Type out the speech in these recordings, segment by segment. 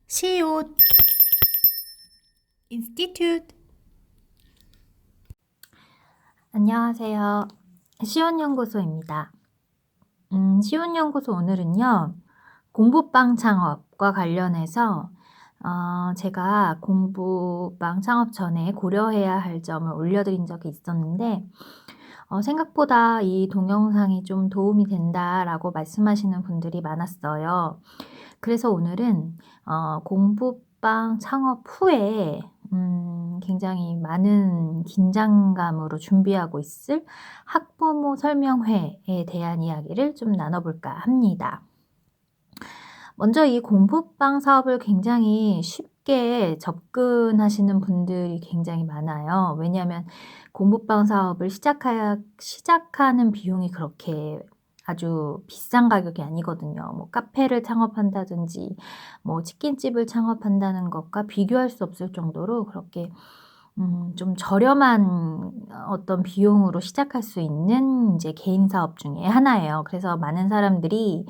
시옷 인스티튜트. 안녕하세요. 시온연구소입니다. 시온연구소 오늘은요, 공부방 창업과 관련해서 제가 공부방 창업 전에 고려해야 할 점을 올려드린 적이 있었는데, 생각보다 이 동영상이 좀 도움이 된다라고 말씀하시는 분들이 많았어요. 그래서 오늘은 공부방 창업 후에 굉장히 많은 긴장감으로 준비하고 있을 학부모 설명회에 대한 이야기를 좀 나눠볼까 합니다. 먼저 이 공부방 사업을 굉장히 쉽게 접근하시는 분들이 굉장히 많아요. 왜냐하면 공부방 사업을 시작하는 비용이 그렇게 아주 비싼 가격이 아니거든요. 뭐 카페를 창업한다든지 뭐 치킨집을 창업한다는 것과 비교할 수 없을 정도로 그렇게 좀 저렴한 어떤 비용으로 시작할 수 있는 이제 개인 사업 중에 하나예요. 그래서 많은 사람들이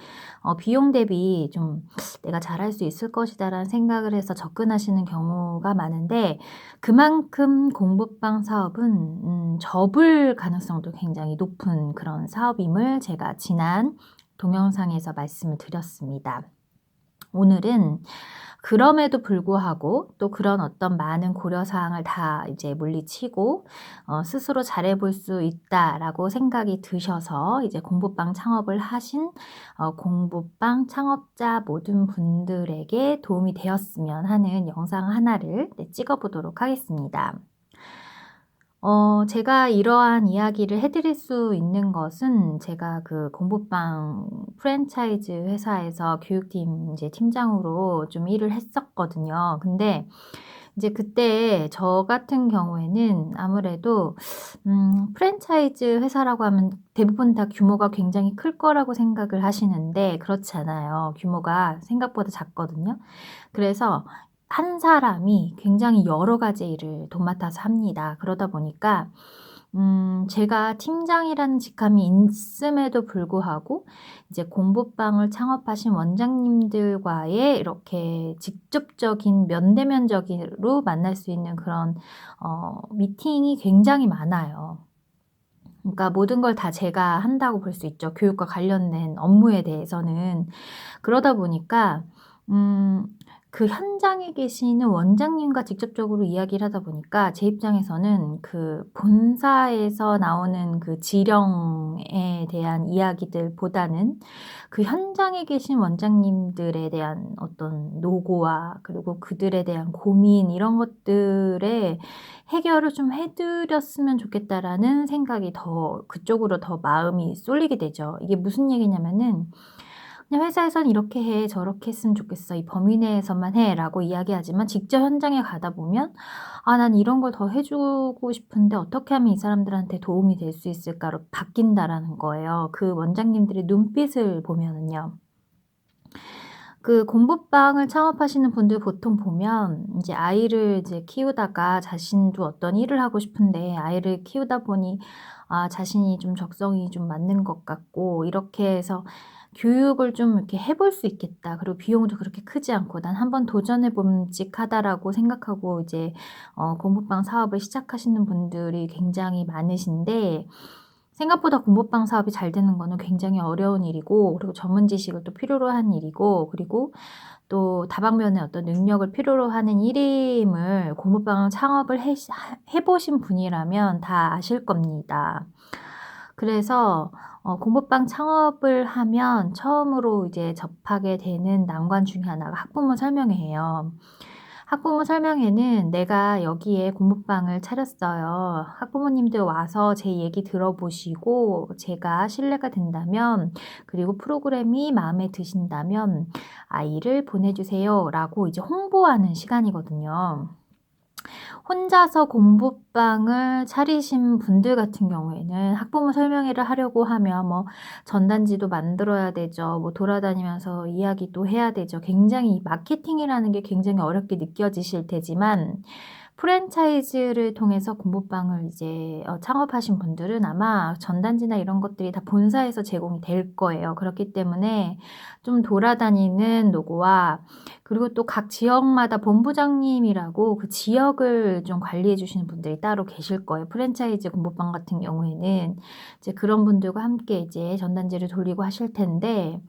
비용 대비 좀 '내가 잘할 수 있을 것이다.'라는 생각을 해서 접근하시는 경우가 많은데, 그만큼 공부방 사업은 접을 가능성도 굉장히 높은 그런 사업임을 제가 지난 동영상에서 말씀을 드렸습니다. 오늘은 그럼에도 불구하고 또 그런 어떤 많은 고려사항을 다 이제 물리치고 스스로 잘해볼 수 있다라고 생각이 드셔서 이제 공부방 창업을 하신 공부방 창업자 모든 분들에게 도움이 되었으면 하는 영상 하나를 찍어보도록 하겠습니다. 제가 이러한 이야기를 해 드릴 수 있는 것은, 제가 그 공부방 프랜차이즈 회사에서 교육팀 이제 팀장으로 좀 일을 했었거든요. 근데 이제 그때 저 같은 경우에는 아무래도 프랜차이즈 회사라고 하면 대부분 다 규모가 굉장히 클 거라고 생각을 하시는데 그렇지 않아요. 규모가 생각보다 작거든요. 그래서 한 사람이 굉장히 여러 가지 일을 도맡아서 합니다. 그러다 보니까 제가 팀장이라는 직함이 있음에도 불구하고 이제 공부방을 창업하신 원장님들과의 이렇게 직접적인 면대면적으로 만날 수 있는 그런 미팅이 굉장히 많아요. 그러니까 모든 걸 다 제가 한다고 볼 수 있죠, 교육과 관련된 업무에 대해서는. 그러다 보니까 음 그 현장에 계시는 원장님과 직접적으로 이야기를 하다 보니까 제 입장에서는 그 본사에서 나오는 그 지령에 대한 이야기들보다는 그 현장에 계신 원장님들에 대한 어떤 노고와 그리고 그들에 대한 고민, 이런 것들에 해결을 좀 해 드렸으면 좋겠다라는 생각이 더 그쪽으로 더 마음이 쏠리게 되죠. 이게 무슨 얘기냐면은, 그냥 회사에선 "이렇게 해. 저렇게 했으면 좋겠어. 이 범위 내에서만 해."라고 이야기하지만 직접 현장에 가다 보면 '아 난 이런 걸 더 해 주고 싶은데 어떻게 하면 이 사람들한테 도움이 될 수 있을까.'로 바뀐다라는 거예요, 그 원장님들의 눈빛을 보면은요. 그 공부방을 창업하시는 분들 보통 보면 인제 아이를 이제 키우다가 자신도 어떤 일을 하고 싶은데 아이를 키우다 보니 자신이 좀 적성이 좀 맞는 것 같고, 이렇게 해서 '교육을 좀 이렇게 해볼 수 있겠다. 그리고 비용도 그렇게 크지 않고 난 한번 도전해 봄직하다.'라고 생각하고 이제 공부방 사업을 시작하시는 분들이 굉장히 많으신데, 생각보다 공부방 사업이 잘 되는 거는 굉장히 어려운 일이고, 그리고 전문 지식을 또 필요로 한 일이고, 그리고 또 다방면의 어떤 능력을 필요로 하는 일임을 공부방 창업을 해 보신 분이라면 다 아실 겁니다. 그래서 공부방 창업을 하면 처음으로 이제 접하게 되는 난관 중에 하나가 학부모 설명회예요. 학부모 설명회는 "내가 여기에 공부방을 차렸어요. 학부모님들 와서 제 얘기 들어보시고 제가 신뢰가 된다면, 그리고 프로그램이 마음에 드신다면 아이를 보내주세요."라고 이제 홍보하는 시간이거든요. 혼자서 공부방을 차리신 분들 같은 경우에는 학부모 설명회를 하려고 하면 뭐 전단지도 만들어야 되죠. 뭐 돌아다니면서 이야기도 해야 되죠. 굉장히 마케팅이라는 게 굉장히 어렵게 느껴지실 테지만, 프랜차이즈를 통해서 공부방을 이제 창업하신 분들은 아마 전단지나 이런 것들이 다 본사에서 제공이 될 거예요. 그렇기 때문에 좀 돌아다니는 노고와, 그리고 또 각 지역마다 본부장님이라고 그 지역을 좀 관리해 주시는 분들이 따로 계실 거예요. 프랜차이즈 공부방 같은 경우에는 이제 그런 분들과 함께 이제 전단지를 돌리고 하실 텐데,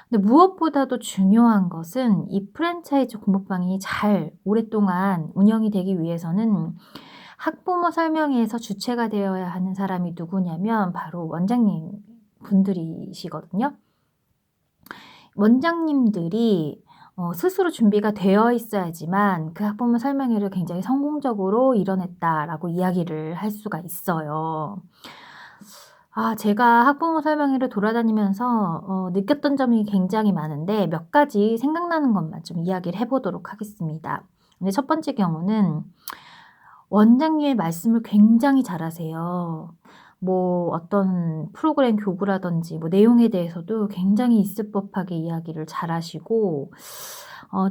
근데 무엇보다도 중요한 것은 이 프랜차이즈 공부방이 잘 오랫동안 운영이 되기 위해서는 학부모 설명회에서 주체가 되어야 하는 사람이 누구냐면 바로 원장님 분들이시거든요. 원장님들이 스스로 준비가 되어 있어야지만 그 학부모 설명회를 굉장히 성공적으로 이뤄냈다라고 이야기를 할 수가 있어요. 제가 학부모 설명회를 돌아다니면서 느꼈던 점이 굉장히 많은데 몇 가지 생각나는 것만 좀 이야기를 해 보도록 하겠습니다. 근데 첫 번째 경우는 원장님의 말씀을 굉장히 잘하세요. 뭐 어떤 프로그램 교구라든지 뭐 내용에 대해서도 굉장히 있을 법하게 이야기를 잘하시고,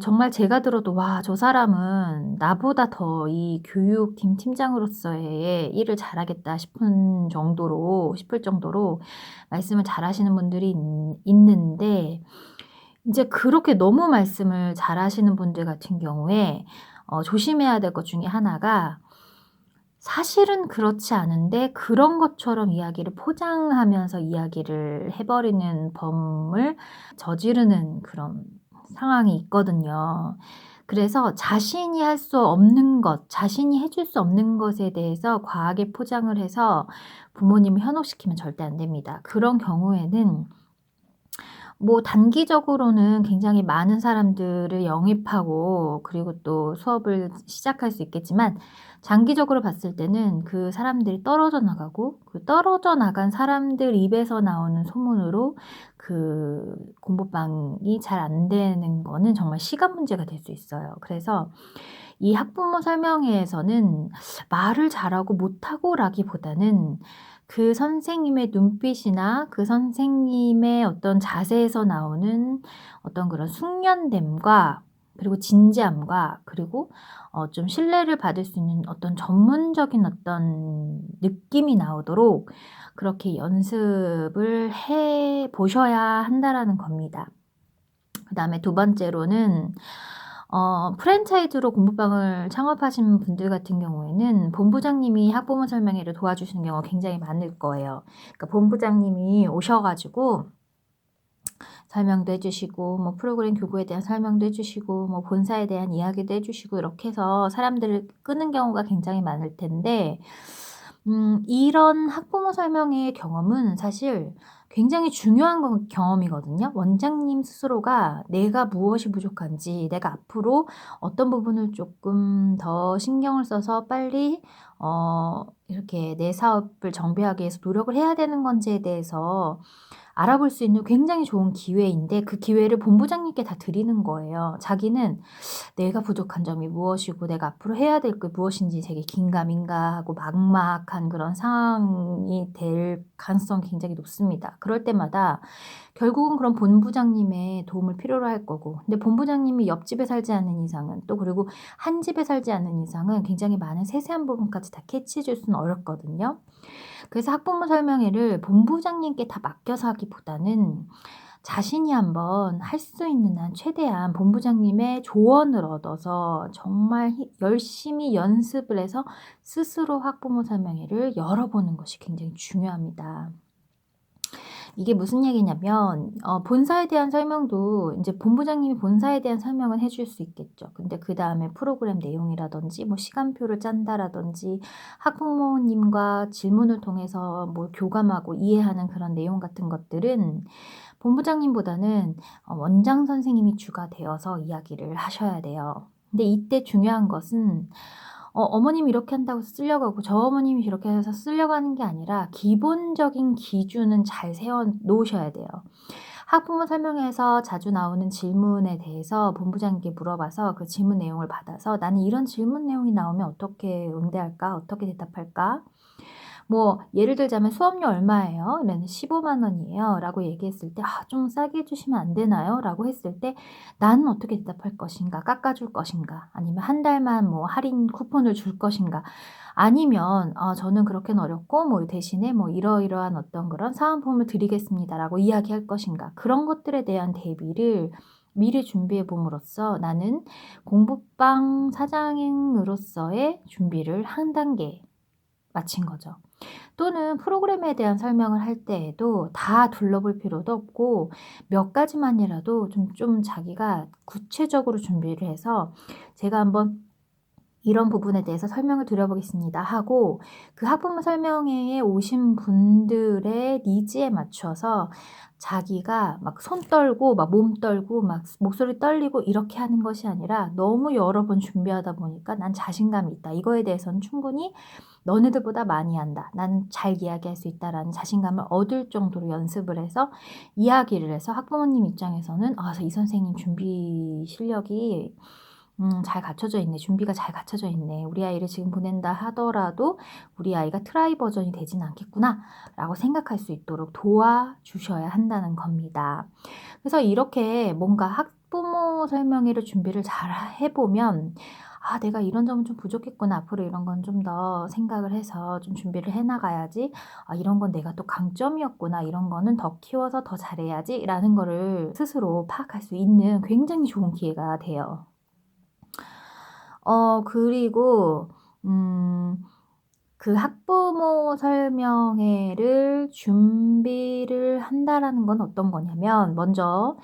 정말 제가 들어도 '와, 저 사람은 나보다 더 이 교육팀 팀장으로서의 일을 잘하겠다.' 싶을 정도로 말씀을 잘하시는 분들이 있는데, 인제 그렇게 너무 말씀을 잘하시는 분들 같은 경우에 조심해야 될 것 중에 하나가, 사실은 그렇지 않은데 그런 것처럼 이야기를 포장하면서 이야기를 해 버리는 범을 저지르는 그런 상황이 있거든요. 그래서 자신이 할 수 없는 것, 자신이 해줄 수 없는 것에 대해서 과하게 포장을 해서 부모님을 현혹시키면 절대 안 됩니다. 그런 경우에는 뭐 단기적으로는 굉장히 많은 사람들을 영입하고 그리고 또 수업을 시작할 수 있겠지만, 장기적으로 봤을 때는 그 사람들이 떨어져 나가고, 그 떨어져 나간 사람들 입에서 나오는 소문으로 그 공부방이 잘 안 되는 거는 정말 시간 문제가 될 수 있어요. 그래서 이 학부모 설명회에서는 말을 잘하고 못하고라기보다는 그 선생님의 눈빛이나 그 선생님의 어떤 자세에서 나오는 어떤 그런 숙련됨과, 그리고 진지함과, 그리고 좀 신뢰를 받을 수 있는 어떤 전문적인 어떤 느낌이 나오도록 그렇게 연습을 해 보셔야 한다라는 겁니다. 그다음에 두 번째로는 프랜차이즈로 공부방을 창업하신 분들 같은 경우에는 본부장님이 학부모 설명회를 도와주시는 경우가 굉장히 많을 거예요. 그러니까 본부장님이 오셔 가지고 설명도 해 주시고, 뭐 프로그램 교구에 대한 설명도 해 주시고, 뭐 본사에 대한 이야기도 해 주시고, 이렇게 해서 사람들을 끄는 경우가 굉장히 많을 텐데, 이런 학부모 설명회의 경험은 사실 굉장히 중요한 경험이거든요. 원장님 스스로가 내가 무엇이 부족한지, 내가 앞으로 어떤 부분을 조금 더 신경을 써서 빨리 이렇게 내 사업을 정비하기 위해서 노력을 해야 되는 건지에 대해서 알아볼 수 있는 굉장히 좋은 기회인데, 그 기회를 본부장님께 다 드리는 거예요. 자기는 내가 부족한 점이 무엇이고 내가 앞으로 해야 될 게 무엇인지 되게 긴가민가하고 막막한 그런 상황이 될 가능성이 굉장히 높습니다. 그럴 때마다 결국은 그런 본부장님의 도움을 필요로 할 거고, 근데 본부장님이 옆집에 살지 않는 이상은, 또 그리고 한 집에 살지 않는 이상은 굉장히 많은 세세한 부분까지 다 캐치해 줄 수는 어렵거든요. 그래서 학부모 설명회를 본부장님께 다 맡겨서 하기보다는 자신이 한번 할 수 있는 한 최대한 본부장님의 조언을 얻어서 정말 열심히 연습을 해서 스스로 학부모 설명회를 열어보는 것이 굉장히 중요합니다. 이게 무슨 얘기냐면, 본사에 대한 설명도 이제 본부장님이 본사에 대한 설명은 해줄 수 있겠죠. 근데 그다음에 프로그램 내용이라든지 뭐 시간표를 짠다라든지 학부모님과 질문을 통해서 뭐 교감하고 이해하는 그런 내용 같은 것들은 본부장님보다는 원장 선생님이 주가 되어서 이야기를 하셔야 돼요. 근데 이때 중요한 것은 어머님이 이렇게 한다고 쓰려고 하고 저 어머님이 이렇게 해서 쓰려고 하는 게 아니라 기본적인 기준은 잘 세워 놓으셔야 돼요. 학부모 설명회에서 자주 나오는 질문에 대해서 본부장님께 물어봐서 그 질문 내용을 받아서 '나는 이런 질문 내용이 나오면 어떻게 응대할까? 어떻게 대답할까?' 뭐 예를 들자면 "수업료 얼마예요?" 이랬는데 "15만 원이에요." 라고 얘기했을 때 "아 좀 싸게 해 주시면 안 되나요?" 라고 했을 때 나는 어떻게 대답할 것인가? 깎아 줄 것인가? 아니면 한 달만 뭐 할인 쿠폰을 줄 것인가? 아니면 저는 그렇게는 어렵고 뭐 대신에 뭐 이러이러한 어떤 그런 사은품을 드리겠습니다."라고 이야기할 것인가? 그런 것들에 대한 대비를 미리 준비해 봄으로써 나는 공부방 사장으로서의 준비를 한 단계 마친 거죠. 또는 프로그램에 대한 설명을 할 때에도 다 둘러볼 필요도 없고 몇 가지만이라도 좀 자기가 구체적으로 준비를 해서 제가 한번 "이런 부분에 대해서 설명을 드려 보겠습니다." 하고 그 학부모 설명회에 오신 분들의 니즈에 맞춰서 자기가 막 손 떨고 막 몸 떨고 막 목소리 떨리고 이렇게 하는 것이 아니라 너무 여러 번 준비하다 보니까 '난 자신감이 있다. 이거에 대해서는 충분히 너네들보다 많이 한다. 나는 잘 이야기할 수 있다.'라는 자신감을 얻을 정도로 연습을 해서 이야기를 해서 학부모님 입장에서는 '아 이 선생님 준비 실력이 잘 갖춰져 있네. 준비가 잘 갖춰져 있네. 우리 아이를 지금 보낸다 하더라도 우리 아이가 트라이 버전이 되진 않겠구나.'라고 생각할 수 있도록 도와주셔야 한다는 겁니다. 그래서 이렇게 뭔가 학부모 설명회를 준비를 잘 해 보면 '아 내가 이런 점은 좀 부족했구나. 앞으로 이런 건 좀 더 생각을 해서 좀 준비를 해 나가야지. 아 이런 건 내가 또 강점이었구나. 이런 거는 더 키워서 더 잘해야지.'라는 거를 스스로 파악할 수 있는 굉장히 좋은 기회가 돼요. 그리고 음 그 학부모 설명회를 준비를 한다라는 건 어떤 거냐면 먼저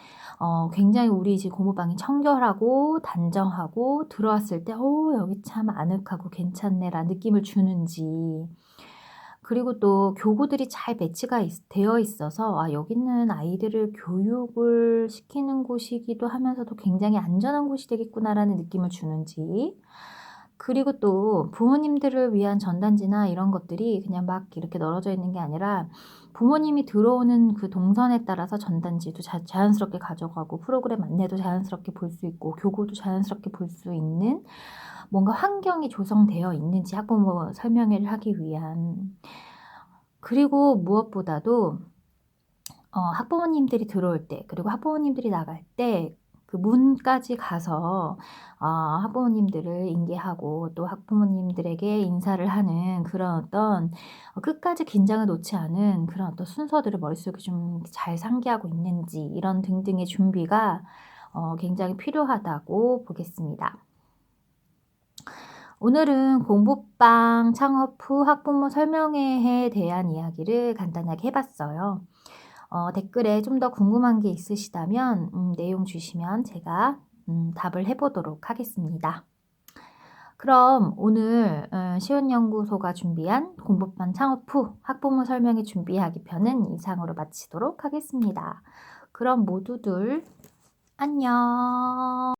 굉장히 우리 집 고모방이 청결하고 단정하고 들어왔을 때 '어 여기 참 아늑하고 괜찮네.'라는 느낌을 주는지 그리고 또 교구들이 잘 배치가 되어 있어서 '아 여기는 아이들을 교육을 시키는 곳이기도 하면서도 굉장히 안전한 곳이 되겠구나.'라는 느낌을 주는지 그리고 또 부모님들을 위한 전단지나 이런 것들이 그냥 막 이렇게 널어져 있는 게 아니라 부모님이 들어오는 그 동선에 따라서 전단지도 자연스럽게 가져가고 프로그램 안내도 자연스럽게 볼 수 있고 교구도 자연스럽게 볼 수 있는 뭔가 환경이 조성되어 있는지 학부모 설명회를 하기 위한. 그리고 무엇보다도 학부모님들이 들어올 때 그리고 학부모님들이 나갈 때 그 문까지 가서 학부모님들을迎接하고 또 학부모님들에게 인사를 하는 그런 어떤 끝까지 긴장을 놓지 않은 그런 어떤 순서들을 머릿속에 좀 잘 상기하고 있는지 이런 등등의 준비가 굉장히 필요하다고 보겠습니다. 오늘은 공부방 창업 후 학부모 설명회에 대한 이야기를 간단하게 해 봤어요. 댓글에 좀 더 궁금한 게 있으시다면 내용 주시면 제가 답을 해 보도록 하겠습니다. 그럼 오늘 시온연구소가 준비한 공부방 창업 후 학부모 설명회 준비하기 편은 이상으로 마치도록 하겠습니다. 그럼 모두들 안녕.